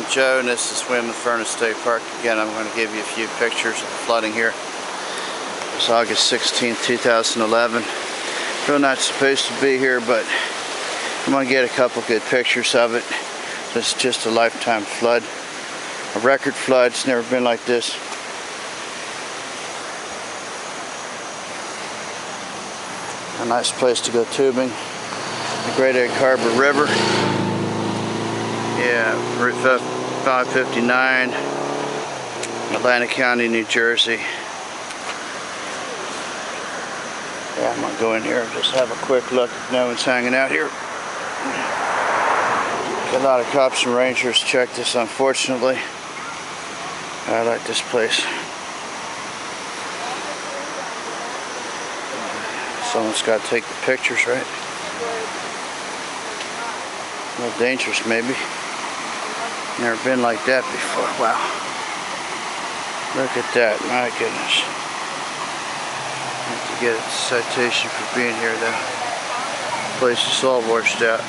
I'm Joe, and this is Weymouth State Park. Again, I'm going to give you a few pictures of the flooding here. It's August 16, 2011. We're not supposed to be here, but I'm going to get a couple good pictures of it. It's just a lifetime flood. A record flood. It's never been like this. A nice place to go tubing. The Great Egg Harbor River. Yeah, Route 559, Atlantic County, New Jersey. Yeah, I'm gonna go in here and just have a quick look if no one's hanging out here. Got a lot of cops and rangers check this, unfortunately. I like this place. Someone's got to take the pictures, right? A little dangerous, maybe. Never been like that before. Wow. Look at that. My goodness. Have to get a citation for being here, though. The place is all washed out.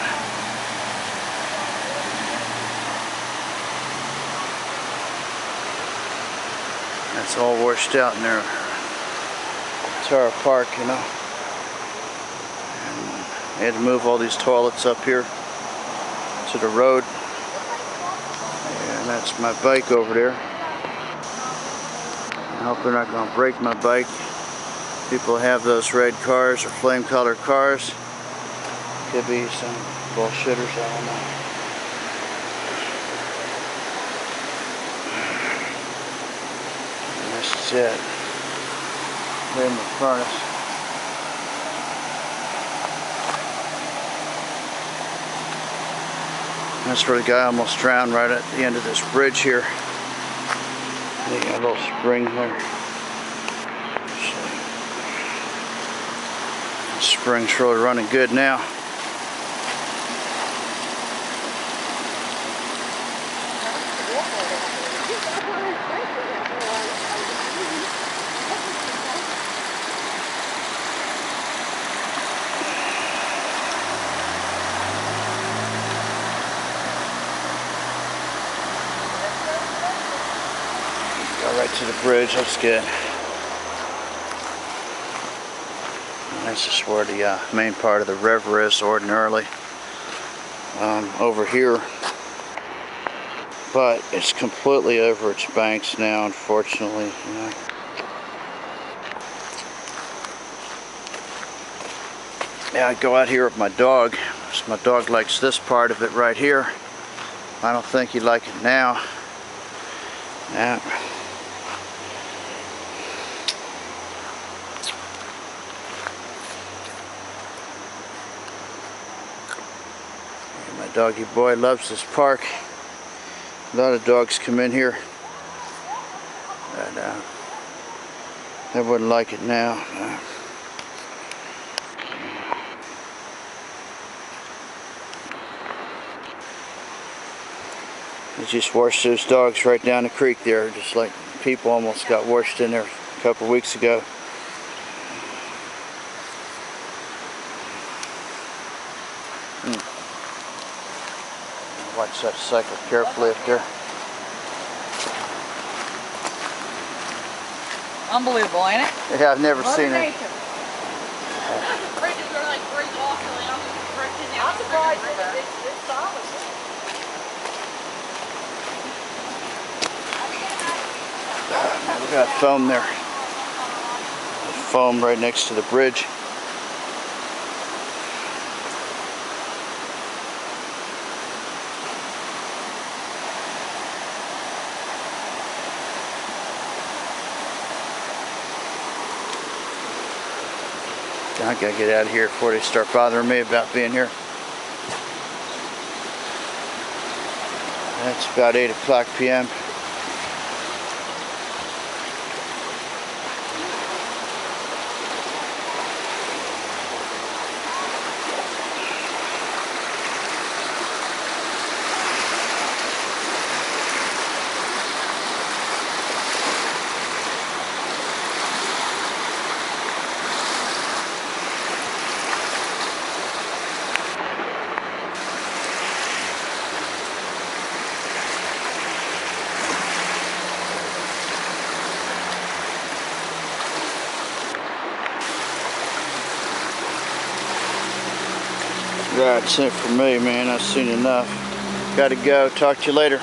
That's all washed out in there. Entire park, you know. And they had to move all these toilets up here to the road. And that's my bike over there. I hope they're not going to break my bike. People have those red cars or flame colored cars. Could be some bullshitters, I don't know. And this is it. Weymouth furnace. That's where the guy almost drowned, right at the end of this bridge here. They got a little spring there. The spring's really running good now. Right to the bridge, that's good. And this is where the main part of the river is ordinarily. Over here. But it's completely over its banks now, unfortunately. You know. Yeah, I go out here with my dog. So my dog likes this part of it right here. I don't think he'd like it now. Yeah. My doggy boy loves this park. A lot of dogs come in here. But they wouldn't like it now. They just washed those dogs right down the creek there, just like people almost got washed in there a couple weeks ago. Watch that cycle carefully up there. Unbelievable, ain't it? Yeah, I've never seen it. Bridges are like bridge off, I'm surprised it's solid. We got foam there. Foam right next to the bridge. I gotta get out of here before they start bothering me about being here. It's about 8 o'clock p.m. That's it for me, man. I've seen enough. Gotta go. Talk to you later.